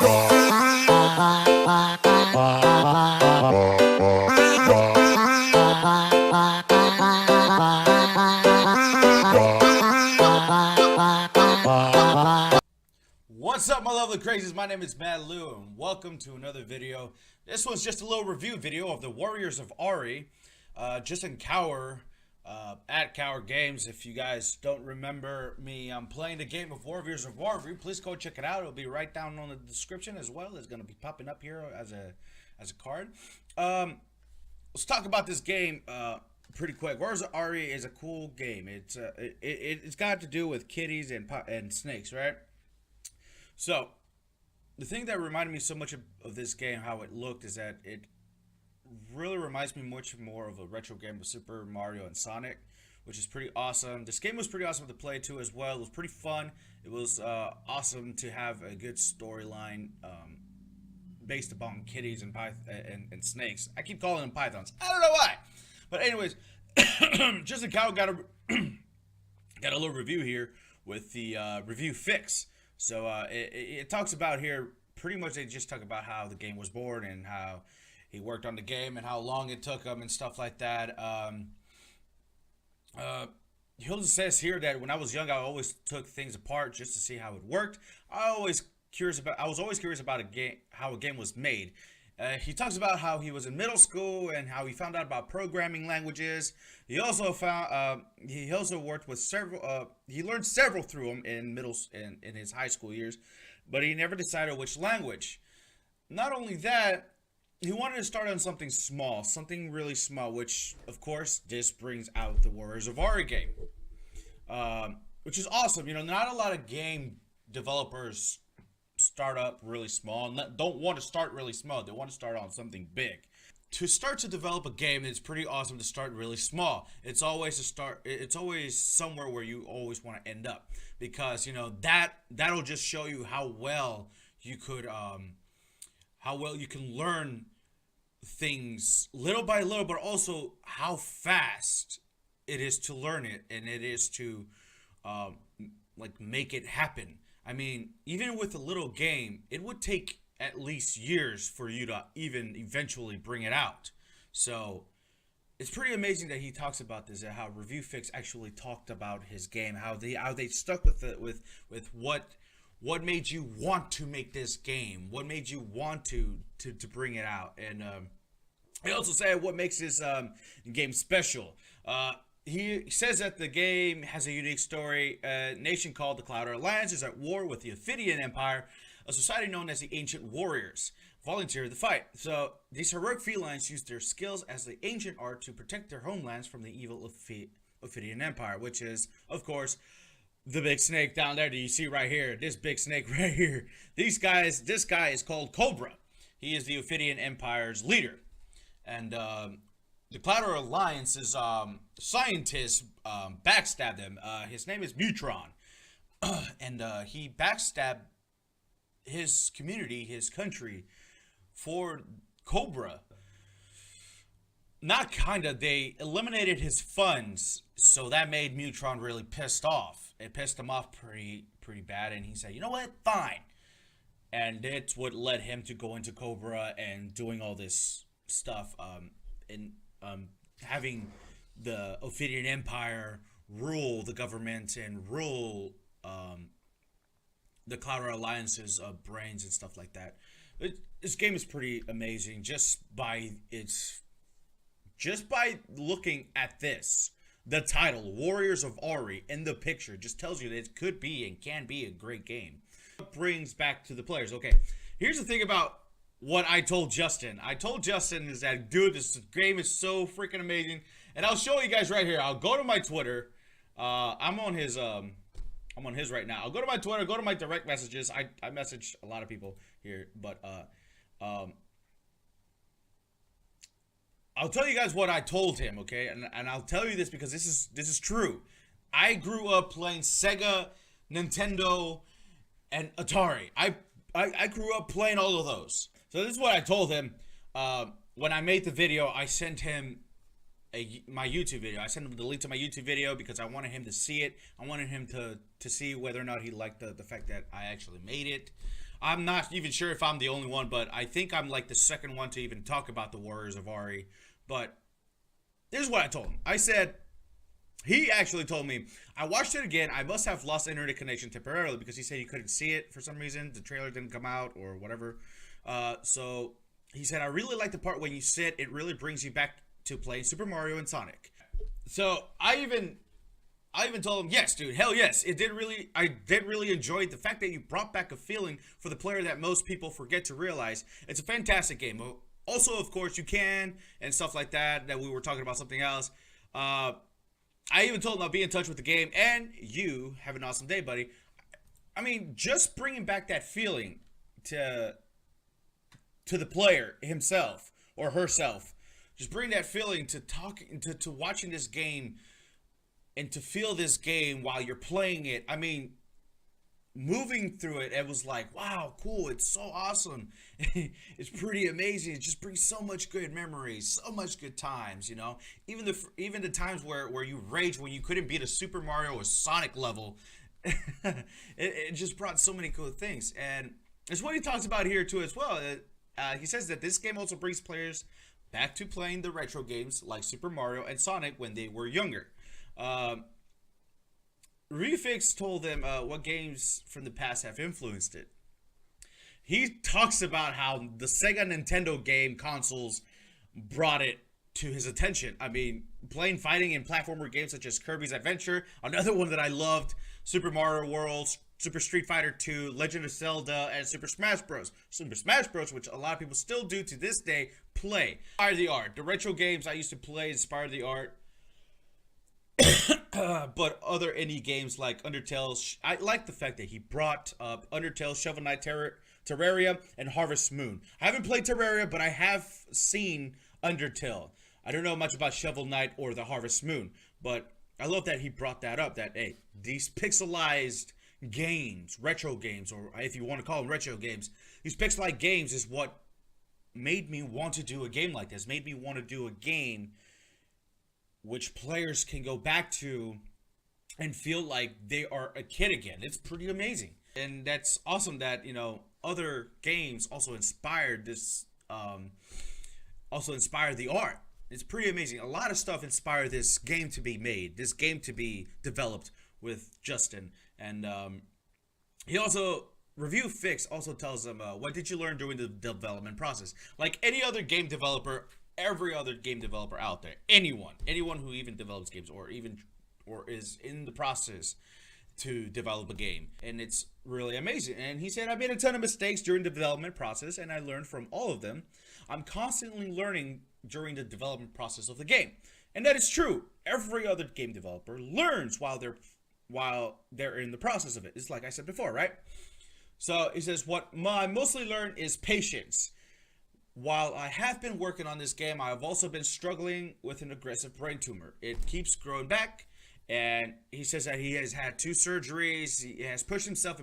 What's up, my lovely crazies? My name is Mad Lou, and welcome to another video. This one's just a little review video of the Warriors of Ari, just in Cower, at Cower Games. If you guys don't remember me, I'm playing the game of Warriors of Ari. Please go check it out. It'll be right down on the description as well. It's going to be popping up here as a card. Let's talk about this game pretty quick. Warriors of Ari is a cool game. It's got to do with kitties and snakes, right? So, the thing that reminded me so much of this game, how it looked, is that it really reminds me much more of a retro game of Super Mario and Sonic, which is pretty awesome. This game was pretty awesome to play too as well. It was pretty fun. It was awesome to have a good storyline based upon kitties and snakes. I keep calling them pythons. I don't know why. But anyways, just a cow got a little review here with the review fix. So it talks about here, pretty much they just talk about how the game was born and how he worked on the game and how long it took him and stuff like that. Hilda says here that when I was young, I always took things apart just to see how it worked. I was always curious about how a game was made. He talks about how he was in middle school and how he found out about programming languages. He also worked with several. He learned several through them in his high school years, but he never decided which language. Not only that, he wanted to start on something small, something really small, which of course this brings out the Warriors of Ari game, which is awesome. You know, not a lot of game developers start up really small and don't want to start really small. They want to start on something big. To start to develop a game, it's pretty awesome to start really small. It's always somewhere where you always want to end up, because you know that'll just show you how well you can learn things little by little, but also how fast it is to learn it, and it is to like make it happen. I mean, even with a little game, it would take at least years for you to even eventually bring it out. So it's pretty amazing that he talks about this, and how Review Fix actually talked about his game, how they stuck with what made you want to make this game, what made you want to bring it out, and he also said what makes this game special. He says that the game has a unique story. A nation called the Cloud Alliance is at war with the Ophidian Empire, a society known as the Ancient Warriors. Volunteer to fight. So these heroic felines use their skills as the ancient art to protect their homelands from the evil Ophidian Empire, which is, of course, the big snake down there that you see right here. This big snake right here. This guy is called Cobra. He is the Ophidian Empire's leader, and the Cloud Alliance's scientists backstabbed him. His name is Mutron, and he backstabbed his community, his country, for Cobra. Not kinda. They eliminated his funds, so that made Mutron really pissed off. It pissed him off pretty bad, and he said, "You know what? Fine." And it's what led him to go into Cobra and doing all this stuff, having the Ophidian Empire rule the government and rule the Cloud Alliance's brains and stuff like that. This game is pretty amazing just by looking at this. The title, Warriors of Ari, in the picture just tells you that it could be and can be a great game. It brings back to the players. Okay, here's the thing about what I told Justin. I told Justin is that, dude, this game is so freaking amazing. And I'll show you guys right here. I'll go to my Twitter. I'm on his right now. I'll go to my Twitter, go to my direct messages. I message a lot of people here, but I'll tell you guys what I told him, okay? And I'll tell you this because this is true. I grew up playing Sega, Nintendo, and Atari. I grew up playing all of those. So this is what I told him. When I made the video, I sent him my YouTube video. I sent him the link to my YouTube video because I wanted him to see it. I wanted him to see whether or not he liked the fact that I actually made it. I'm not even sure if I'm the only one, but I think I'm like the second one to even talk about the Warriors of Ari. But this is what I told him. I said, he actually told me, I watched it again. I must have lost internet connection temporarily because he said he couldn't see it for some reason. The trailer didn't come out or whatever. So he said, I really like the part when you said it really brings you back to playing Super Mario and Sonic. So I even told him, yes, dude, hell yes. I did really enjoy the fact that you brought back a feeling for the player that most people forget to realize. It's a fantastic game. Also, of course, you can, and stuff like that we were talking about something else. I even told him I'll be in touch with the game, and you have an awesome day, buddy. I mean, just bringing back that feeling to the player himself or herself. Just bring that feeling to talking to watching this game and to feel this game while you're playing it. I mean, moving through it, it was like, wow, cool, it's so awesome. It's pretty amazing. It just brings so much good memories, so much good times, you know. Even the times where you rage when you couldn't beat a Super Mario or Sonic level. it just brought so many cool things. And it's what he talks about here too as well. He says that this game also brings players back to playing the retro games like Super Mario and Sonic when they were younger. Refix told them what games from the past have influenced it. He talks about how the Sega Nintendo game consoles brought it to his attention. I mean, playing fighting and platformer games such as Kirby's Adventure, another one that I loved, Super Mario World, Super Street Fighter 2, Legend of Zelda, and Super Smash Bros. Super Smash Bros, which a lot of people still do to this day, play. Inspired the art. The retro games I used to play inspired the art. But other indie games like Undertale, I like the fact that he brought up Undertale, Shovel Knight, Terraria, and Harvest Moon. I haven't played Terraria, but I have seen Undertale. I don't know much about Shovel Knight or the Harvest Moon, but I love that he brought that up, that, hey, these pixelized games, retro games, or if you want to call them retro games, these pixelized games is what made me want to do a game like this, made me want to do a game which players can go back to and feel like they are a kid again. It's pretty amazing. And that's awesome that, you know, other games also inspired this, also inspired the art. It's pretty amazing. A lot of stuff inspired this game to be made, this game to be developed with Justin. And he also, Review Fix also tells them, what did you learn during the development process? Like any other game developer, every other game developer out there, anyone who even develops games or is in the process to develop a game, and it's really amazing. And he said, I made a ton of mistakes during the development process and I learned from all of them. I'm constantly learning during the development process of the game, and that is true. Every other game developer learns while they're in the process of it. It's like I said before, right? So he says, what I mostly learned is patience. While I have been working on this game, I have also been struggling with an aggressive brain tumor. It keeps growing back, and he says that he has had 2 surgeries. He has pushed himself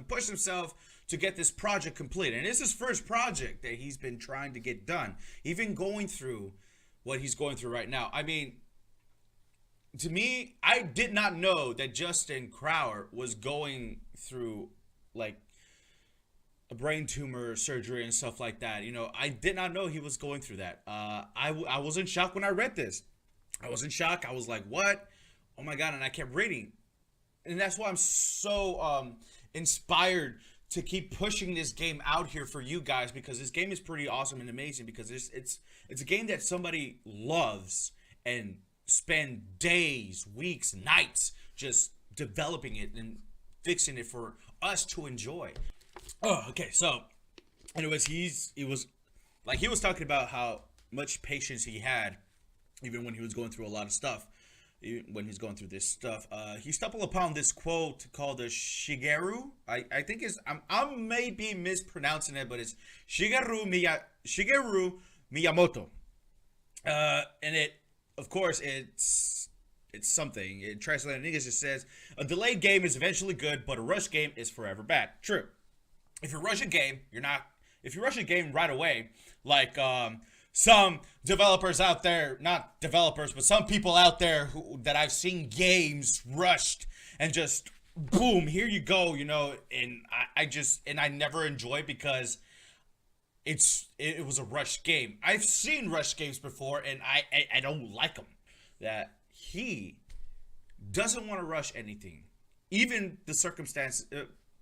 to get this project complete. And it's his first project that he's been trying to get done, even going through what he's going through right now. I mean, to me, I did not know that Justin Crower was going through, like, a brain tumor surgery and stuff like that. You know, I did not know he was going through that. I was in shock when I read this. I was in shock. I was like, what? Oh my God. And I kept reading. And that's why I'm so inspired to keep pushing this game out here for you guys, because this game is pretty awesome and amazing, because it's a game that somebody loves and spend days, weeks, nights just developing it and fixing it for us to enjoy. Oh, okay. So, anyways, he was talking about how much patience he had, even when he was going through a lot of stuff. When he's going through this stuff, he stumbled upon this quote called the Shigeru. I think I may be mispronouncing it, but it's Shigeru Miyamoto. And it, of course, it's something. It translated in English, it says, a delayed game is eventually good, but a rushed game is forever bad. True. If you rush a game, if you rush a game right away, like some developers out there, not developers, but some people out there that I've seen games rushed and just boom, here you go, you know, and I never enjoy it because it was a rush game. I've seen rush games before and I don't like them. That he doesn't want to rush anything. Even the circumstance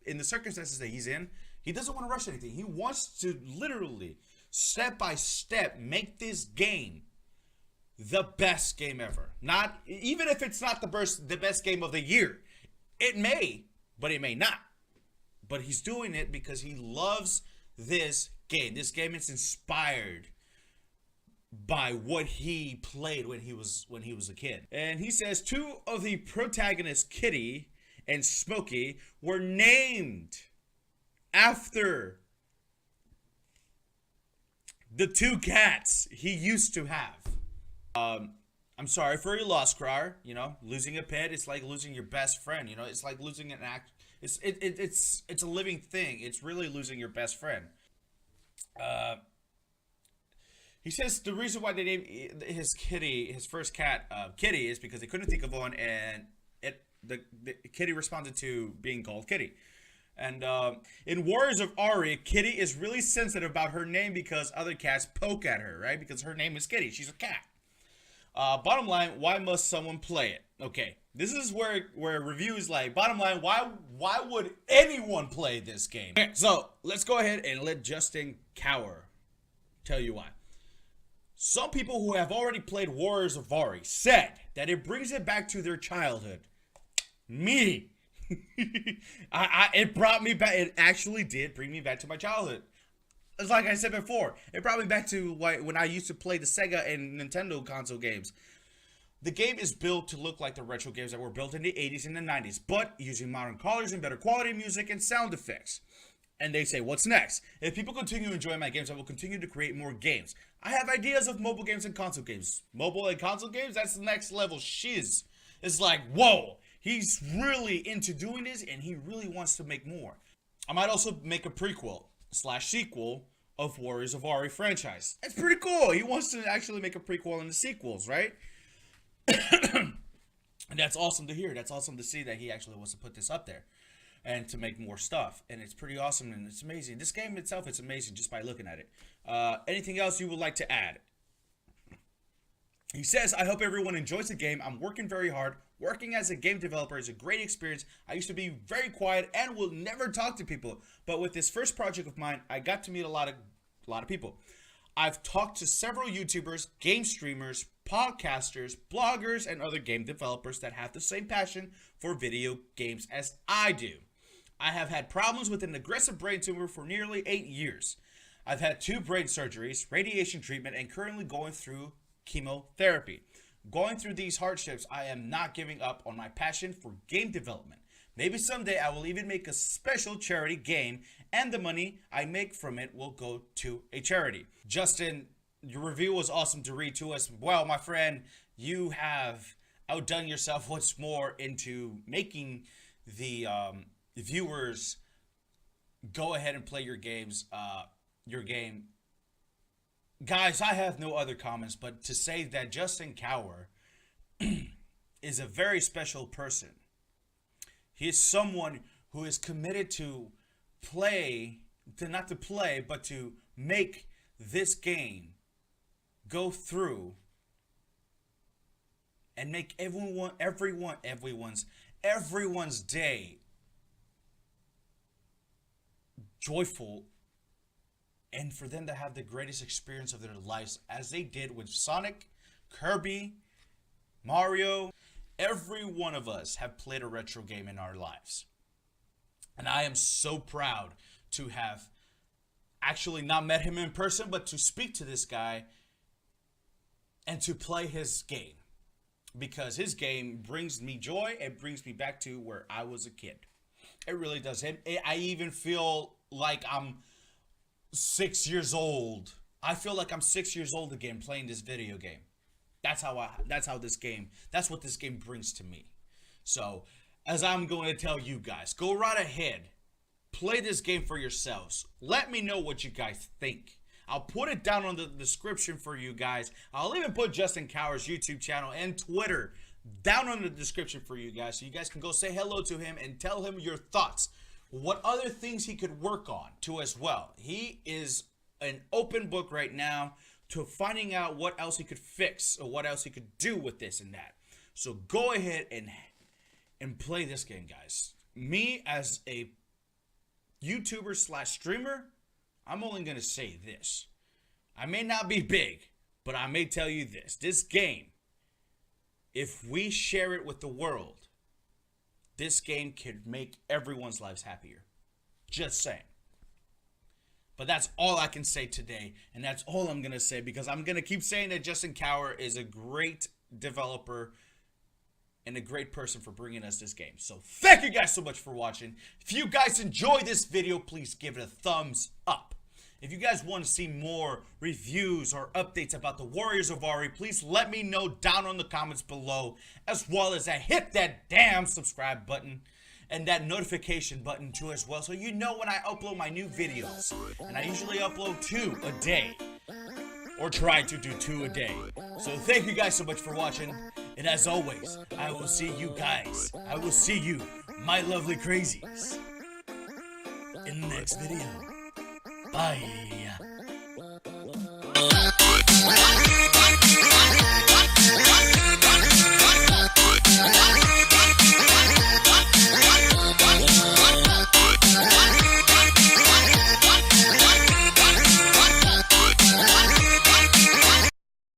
in the circumstances that he's in, he doesn't want to rush anything. He wants to literally step by step make this game the best game ever. Not even if it's not the best game of the year. It may, but it may not. But he's doing it because he loves this game. This game is inspired by what he played when he was a kid. And he says two of the protagonists, Kitty and Smokey, were named after the two cats he used to have. I'm sorry for your loss, Crier. You know, losing a pet is like losing your best friend. You know, it's like losing an act. It's a living thing. It's really losing your best friend. He says the reason why they named his first cat, Kitty, is because they couldn't think of one, and the Kitty responded to being called Kitty. And in Warriors of Ari, Kitty is really sensitive about her name because other cats poke at her, right? Because her name is Kitty. She's a cat. Bottom line, why must someone play it? Okay, this is where reviews like, bottom line, why would anyone play this game? Okay, so let's go ahead and let Justin Cower tell you why. Some people who have already played Warriors of Ari said that it brings it back to their childhood. Me. It brought me back. It actually did bring me back to my childhood. It's like I said before. It brought me back to when I used to play the Sega and Nintendo console games. The game is built to look like the retro games that were built in the 80s and the 90s, but using modern colors and better quality music and sound effects. And they say, what's next? If people continue enjoying my games, I will continue to create more games. I have ideas of mobile games and console games. Mobile and console games, that's the next level shiz. It's like, whoa, he's really into doing this and he really wants to make more. I might also make a prequel / sequel of Warriors of Ari franchise. It's pretty cool. He wants to actually make a prequel and the sequels, right? And that's awesome to hear. That's awesome to see that he actually wants to put this up there and to make more stuff. And it's pretty awesome and it's amazing. This game itself, it's amazing just by looking at it. Anything else you would like to add? He says, I hope everyone enjoys the game. I'm working very hard. Working as a game developer is a great experience. I used to be very quiet and will never talk to people. But with this first project of mine, I got to meet a lot of people. I've talked to several YouTubers, game streamers, podcasters, bloggers, and other game developers that have the same passion for video games as I do. I have had problems with an aggressive brain tumor for nearly 8 years. I've had 2 brain surgeries, radiation treatment, and currently going through chemotherapy. Going through these hardships, I am not giving up on my passion for game development. Maybe someday I will even make a special charity game and the money I make from it will go to a charity. Justin, your review was awesome to read to us. Well, my friend, you have outdone yourself once more into making the viewers go ahead and play your game. Guys, I have no other comments but to say that Justin Cower is a very special person. He is someone who is committed to but to make this game go through and make everyone's day joyful, and for them to have the greatest experience of their lives as they did with Sonic, Kirby, Mario. Every one of us have played a retro game in our lives. And I am so proud to have actually not met him in person, but to speak to this guy and to play his game. Because his game brings me joy and brings me back to where I was a kid. It really does. I even feel like I'm 6 years old. I feel like I'm 6 years old again playing this video game. That's what this game brings to me. So, as I'm going to tell you guys, go right ahead. Play this game for yourselves. Let me know what you guys think. I'll put it down on the description for you guys. I'll even put Justin Cower's YouTube channel and Twitter down on the description for you guys, so you guys can go say hello to him and tell him your thoughts. What other things he could work on too as well. He is an open book right now to finding out what else he could fix or what else he could do with this and that. So go ahead and play this game, guys. Me as a YouTuber slash streamer, I'm only going to say this. I may not be big, but I may tell you this. This game, if we share it with the world, this game could make everyone's lives happier. Just saying. But that's all I can say today, and that's all I'm going to say, because I'm going to keep saying that Justin Cower is a great developer and a great person for bringing us this game. So thank you guys so much for watching. If you guys enjoyed this video, please give it a thumbs up. If you guys want to see more reviews or updates about the Warriors of Ari, please let me know down on the comments below, as well as hit that damn subscribe button and that notification button too as well, so you know when I upload my new videos. And I usually upload 2 a day, or try to do 2 a day. So thank you guys so much for watching, and as always, I will see you guys, I will see you, my lovely crazies, in the next video. Bye.